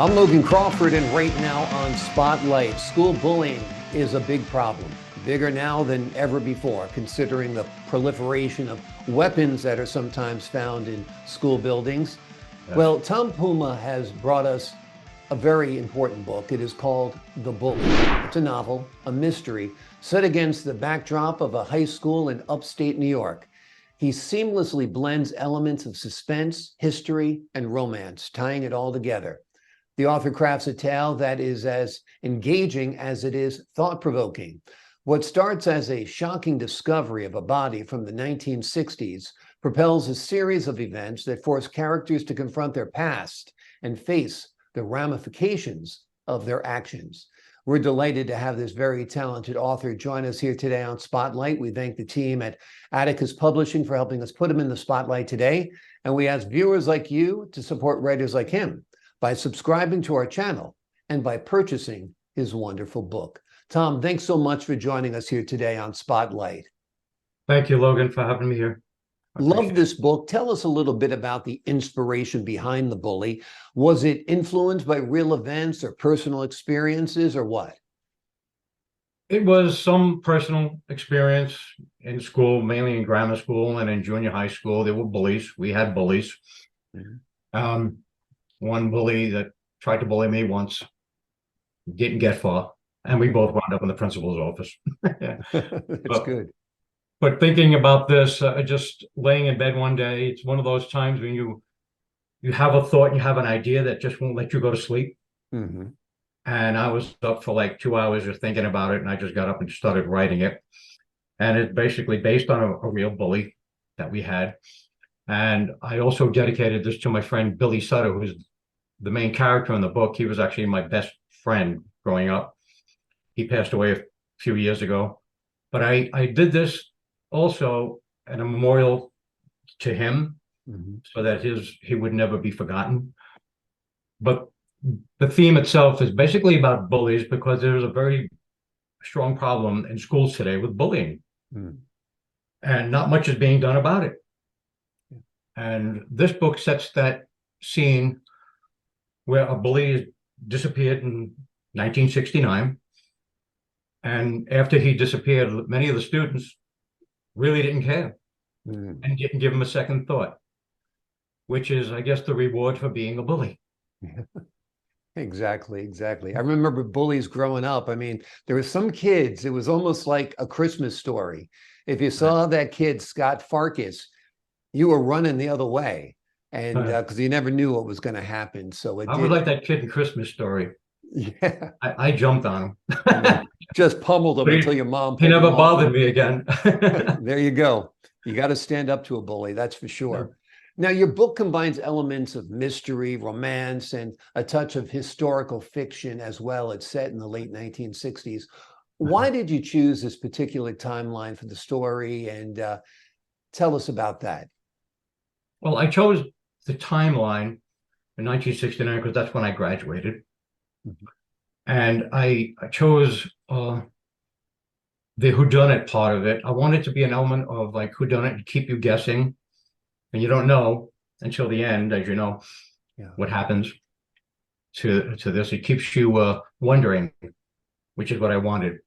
I'm Logan Crawford, and right now on Spotlight, school bullying is a big problem. Bigger now than ever before, considering the proliferation of weapons that are sometimes found in school buildings. Yes. Well, Tom Puma has brought us a very important book. It is called The Bully. It's a novel, a mystery, set against the backdrop of a high school in upstate New York. He seamlessly blends elements of suspense, history, and romance, tying it all together. The author crafts a tale that is as engaging as it is thought-provoking. What starts as a shocking discovery of a body from the 1960s propels a series of events that force characters to confront their past and face the ramifications of their actions. We're delighted to have this very talented author join us here today on Spotlight. We thank the team at Atticus Publishing for helping us put him in the spotlight today. And we ask viewers like you to support writers like him by subscribing to our channel and by purchasing his wonderful book. Tom, thanks so much for joining us here today on Spotlight. Thank you, Logan, for having me here. Love this book. Tell us a little bit about the inspiration behind The Bully. Was it influenced by real events or personal experiences or what? It was some personal experience in school, mainly in grammar school and in junior high school. There were bullies. We had bullies. Mm-hmm. One bully that tried to bully me once didn't get far, and we both wound up in the principal's office. That's good. But thinking about this, just laying in bed one day, it's one of those times when you have a thought, you have an idea that just won't let you go to sleep. Mm-hmm. And I was up for like 2 hours just thinking about it, and I just got up and started writing it. And it's basically based on a real bully that we had. And I also dedicated this to my friend Billy Sutter, who's the main character in the book. He was actually my best friend growing up. He passed away a few years ago. But I did this also at a memorial to him, mm-hmm. so that he would never be forgotten. But the theme itself is basically about bullies, because there's a very strong problem in schools today with bullying. Mm. And not much is being done about it. Yeah. And this book sets that scene where a bully disappeared in 1969. And after he disappeared, many of the students really didn't care and didn't give him a second thought, which is, I guess, the reward for being a bully. Exactly. I remember bullies growing up. I mean, there were some kids, it was almost like a Christmas story. If you saw that kid, Scott Farkas, you were running the other way, and because you never knew what was going to happen. So I was like that kid in Christmas Story. Yeah, I jumped on him. Just pummeled him until your mom. He never bothered me again. There you go. You got to stand up to a bully, that's for sure. Now, your book combines elements of mystery, romance, and a touch of historical fiction as well. It's set in the late 1960s. Why did you choose this particular timeline for the story? And tell us about that. Well, I chose the timeline in 1969 because that's when I graduated. Mm-hmm. And I chose the whodunit part of it. I wanted to be an element of like whodunit to keep you guessing. And you don't know until the end, as you know, what happens to this. It keeps you wondering, which is what I wanted.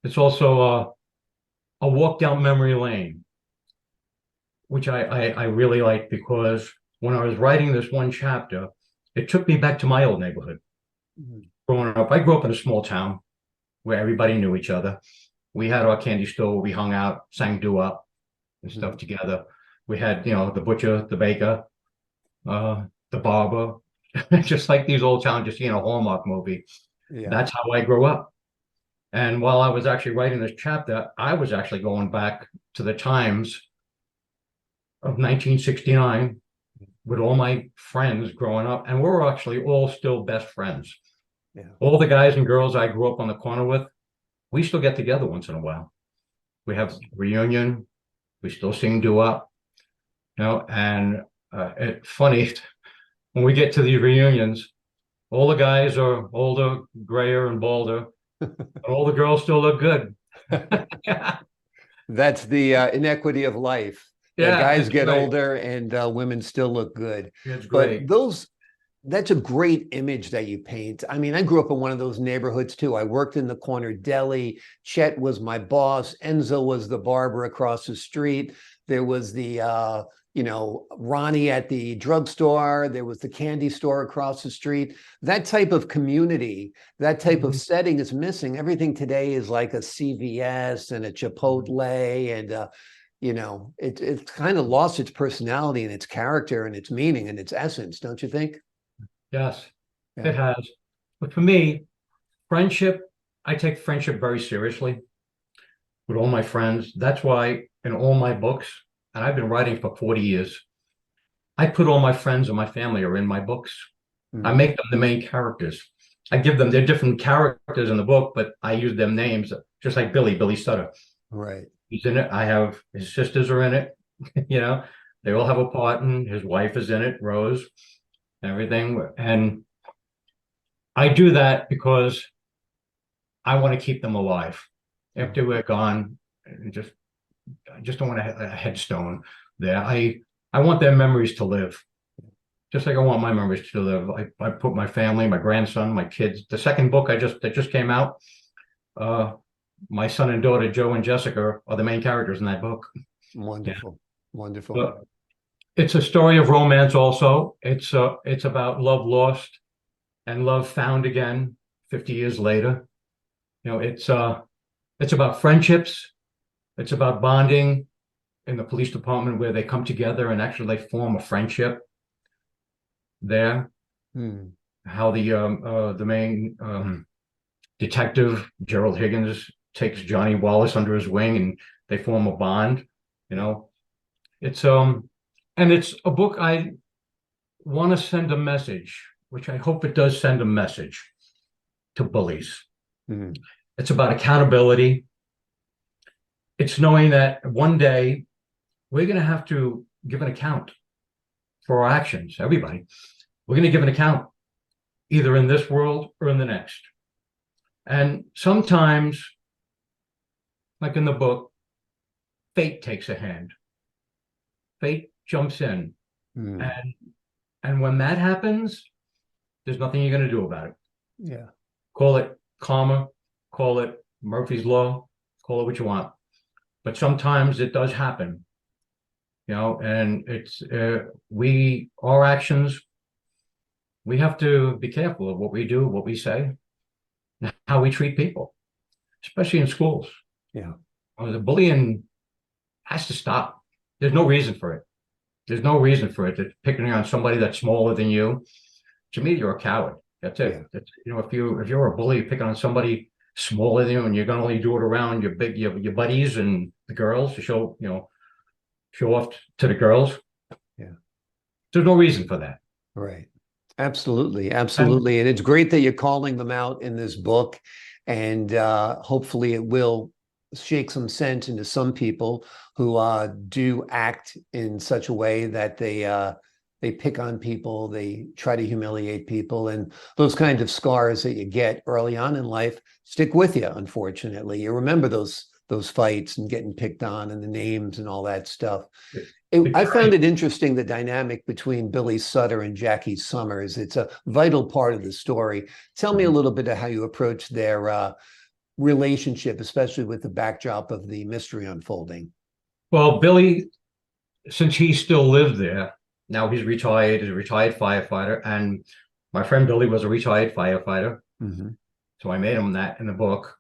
It's also a walk down memory lane, which I really like, because when I was writing this one chapter, it took me back to my old neighborhood. Mm-hmm. Growing up, I grew up in a small town where everybody knew each other. We had our candy store where we hung out, sang doo-wop and stuff mm-hmm. together. We had, the butcher, the baker, the barber, just like these old towns, just, Hallmark movie. Yeah. That's how I grew up. And while I was actually writing this chapter, I was actually going back to the times of 1969 with all my friends growing up. And we're actually all still best friends. Yeah. All the guys and girls I grew up on the corner with, we still get together once in a while. We have reunion. We still sing doo-wop. And it's funny, when we get to these reunions, all the guys are older, grayer, and balder, and all the girls still look good. That's the inequity of life. Yeah, guys get older and women still look good. It's great. But That's a great image that you paint. I mean, I grew up in one of those neighborhoods too. I worked in the corner deli. Chet was my boss. Enzo was the barber across the street. There was the, Ronnie at the drugstore. There was the candy store across the street. That type of community, that type of setting is missing. Everything today is like a CVS and a Chipotle, and it's kind of lost its personality and its character and its meaning and its essence, don't you think? Yes, Yeah. it has. But for me, friendship, I take friendship very seriously with all my friends. That's why in all my books, and I've been writing for 40 years, I put all my friends and my family are in my books. I Mhm. make them the main characters. I give them their different characters in the book, but I use them names, just like Billy Sutter. Right. He's in it. I have his sisters are in it. They all have a part, and his wife is in it, Rose, everything. And I do that because I want to keep them alive after we're gone. And I just don't want a headstone there. I want their memories to live, just like I want my memories to live. I put my family, my grandson, my kids. The second book that just came out, my son and daughter Joe and Jessica are the main characters in that book. Wonderful. Wonderful. But it's a story of romance. Also, it's about love lost and love found again 50 years later. It's about friendships. It's about bonding in the police department where they come together and actually they form a friendship there. Hmm. How the main detective Gerald Higgins takes Johnny Wallace under his wing and they form a bond. It's and it's a book I want to send a message, which I hope it does send a message to bullies. Hmm. It's about accountability. It's knowing that one day we're going to have to give an account for our actions. Everybody, we're going to give an account either in this world or in the next. And sometimes, like in the book, fate takes a hand. Fate jumps in. Hmm. And when that happens, there's nothing you're going to do about it. Yeah. Call it karma, call it Murphy's Law, call it what you want. But sometimes it does happen, and it's our actions, we have to be careful of what we do, what we say, and how we treat people, especially in schools. Yeah. The bullying has to stop. There's no reason for it. There's no reason for it. That picking on somebody that's smaller than you, to me, you're a coward. That's it. Yeah. If you're a bully picking on somebody smaller than you, and you're gonna only do it around your buddies and the girls to show off to the girls. Yeah. There's no reason for that. Right. Absolutely. And Absolutely. And it's great that you're calling them out in this book. And hopefully it will shake some sense into some people who do act in such a way that they pick on people, they try to humiliate people, and those kinds of scars that you get early on in life stick with you. Unfortunately, you remember those fights and getting picked on and the names and all that stuff. I found it interesting, the dynamic between Billy Sutter and Jackie Summers. It's a vital part of the story. Tell me a little bit of how you approach their relationship, especially with the backdrop of the mystery unfolding. Well, Billy, since he still lived there, now he's retired, he's a retired firefighter, and my friend Billy was a retired firefighter. Mm-hmm. So I made him that in the book.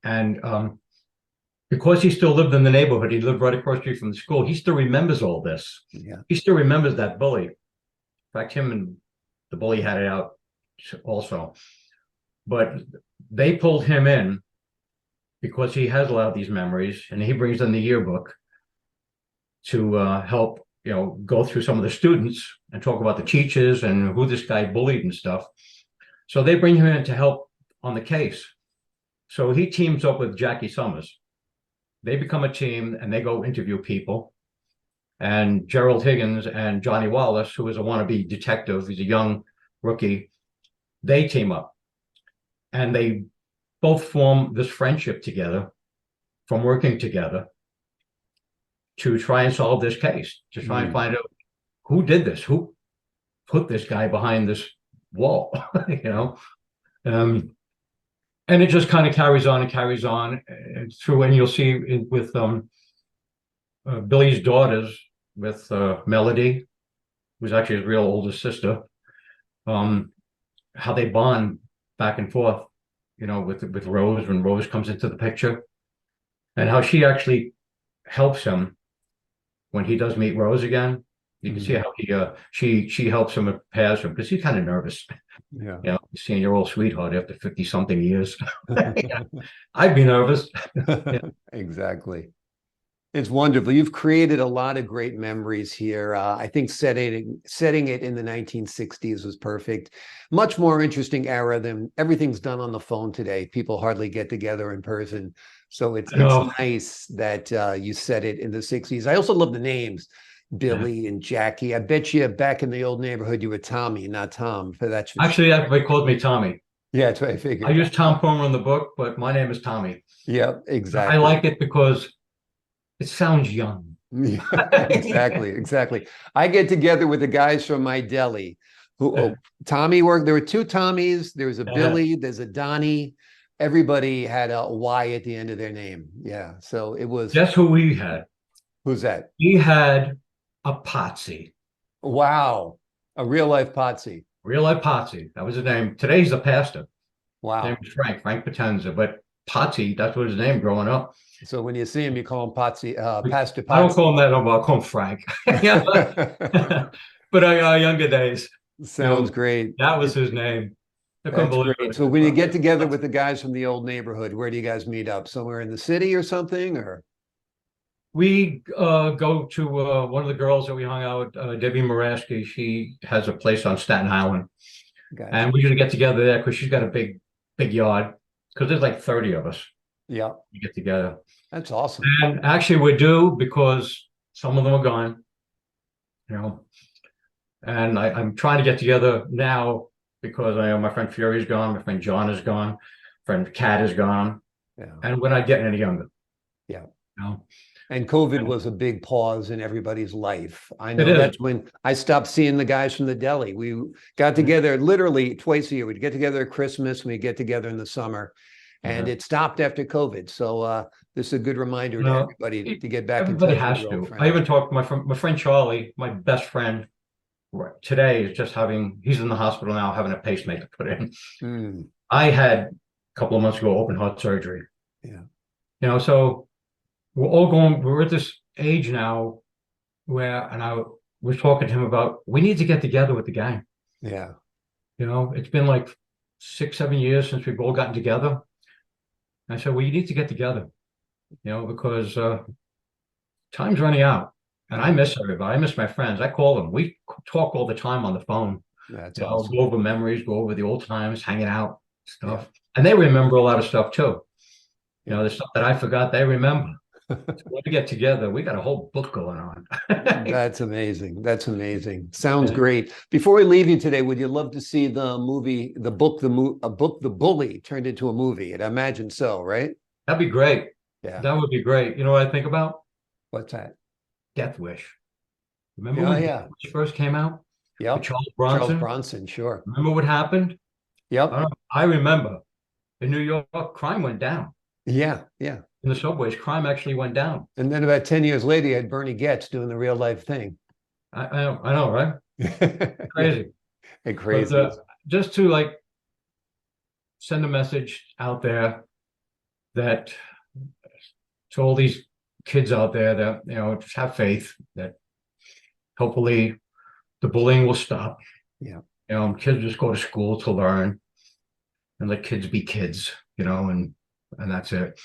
And because he still lived in the neighborhood, he lived right across the street from the school, he still remembers all this. Yeah. He still remembers that bully. In fact, him and the bully had it out also. But they pulled him in because he has a lot of these memories, and he brings in the yearbook to help, go through some of the students and talk about the teachers and who this guy bullied and stuff. So they bring him in to help on the case. So he teams up with Jackie Summers. They become a team and they go interview people. And Gerald Higgins and Johnny Wallace, who is a wannabe detective, he's a young rookie, they team up. And they both form this friendship together from working together to try and solve this case, to try and find out who did this, who put this guy behind this wall, you know. Um, and it just kind of carries on and carries on through, and you'll see it with Billy's daughters, with Melody, who's actually his real oldest sister, how they bond back and forth, you know, with Rose when Rose comes into the picture, and how she actually helps him when he does meet Rose again. You can see how she helps him and prepares him because he's kind of nervous. Yeah. You know, seeing your old sweetheart after 50 something years. Yeah, I'd be nervous. Yeah. Exactly. It's wonderful. You've created a lot of great memories here. I think setting it in the 1960s was perfect. Much more interesting era than everything's done on the phone today. People hardly get together in person. So it's nice that you set it in the 60s. I also love the names, Billy and Jackie. I bet you back in the old neighborhood you were Tommy, not Tom. For that's actually everybody called me Tommy. Yeah, that's what I figured. I use Tom Puma in the book, but my name is Tommy. Yeah, exactly. I like it because it sounds young. Exactly. I get together with the guys from my deli who Tommy worked. There were two Tommies. There was a Billy. There's a Donnie. Everybody had a Y at the end of their name. Yeah. So it was. Guess who we had? Who's that? We had a Potsy. Wow. A real life Potsy. Real life Potsy. That was his name. Today's the pastor. Wow. His name was Frank Potenza, but Potsy, that's what his name growing up. So when you see him, you call him Potsy, Pastor Potsy. I don't call him that no more. I call him Frank. But our younger days. Sounds great. That was his name. That's great. So when you get together with the guys from the old neighborhood, where do you guys meet up? Somewhere in the city or something? Or we go to one of the girls that we hung out, Debbie Moraski. She has a place on Staten Island. Gotcha. And we usually get together there because she's got a big yard, because there's like 30 of us. Yeah. We get together. That's awesome. And actually we do, because some of them are gone, you know. And I'm trying to get together now because I know my friend Fury's gone, my friend John is gone, friend Kat is gone. Yeah. And we're not getting any younger. Yeah. You know? And COVID was a big pause in everybody's life. I know that's when I stopped seeing the guys from the deli. We got together literally twice a year. We'd get together at Christmas, and we'd get together in the summer. And it stopped after COVID. So this is a good reminder to everybody to get back in touch. Everybody has to. I even talked to my friend Charlie, my best friend, today is just he's in the hospital now having a pacemaker put in. I had a couple of months ago open heart surgery. Yeah. You know, so we're at this age now where, and I was talking to him about, we need to get together with the gang. Yeah. You know, it's been like 6-7 years since we've all gotten together. I said, well, you need to get together, you know, because time's running out, and I miss everybody. I miss my friends. I call them. We talk all the time on the phone. That's awesome. Go over memories, go over the old times, hanging out, stuff. Yeah. And they remember a lot of stuff too. You know, the stuff that I forgot, they remember. So when we get together, we got a whole book going on. That's amazing. That's amazing. Sounds great. Before we leave you today, would you love to see the movie, The Bully, turned into a movie? I imagine so, right? That'd be great. Yeah. That would be great. You know what I think about? What's that? Death Wish. Remember when Death Wish first came out? Yeah. Charles Bronson? Charles Bronson, sure. Remember what happened? Yep. I remember. In New York, crime went down. Yeah. In the subways, crime actually went down. And then about 10 years later, you had Bernie Goetz doing the real life thing. I know, right? Crazy. And crazy. But, just to send a message out there that to all these kids out there that, you know, just have faith that hopefully the bullying will stop. Yeah. You know, kids just go to school to learn and let kids be kids, you know, and that's it.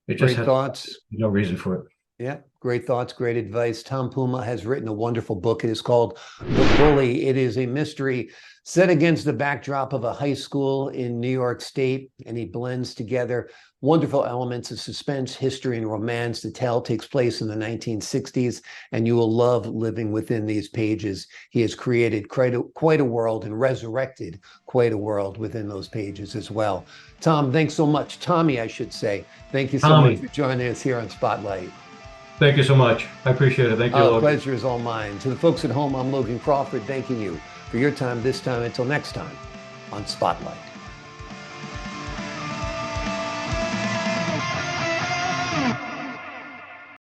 It just Great thoughts. No reason for it. Yeah, great thoughts, great advice. Tom Puma has written a wonderful book. It is called The Bully. It is a mystery set against the backdrop of a high school in New York State, and he blends together wonderful elements of suspense, history, and romance. The tale takes place in the 1960s, and you will love living within these pages. He has created quite a world and resurrected quite a world within those pages as well. Tom, thanks so much. Tommy, I should say. Thank you so much for joining us here on Spotlight. Thank you so much. I appreciate it. Thank you, Logan. Pleasure is all mine. To the folks at home, I'm Logan Crawford, thanking you for your time this time. Until next time on Spotlight.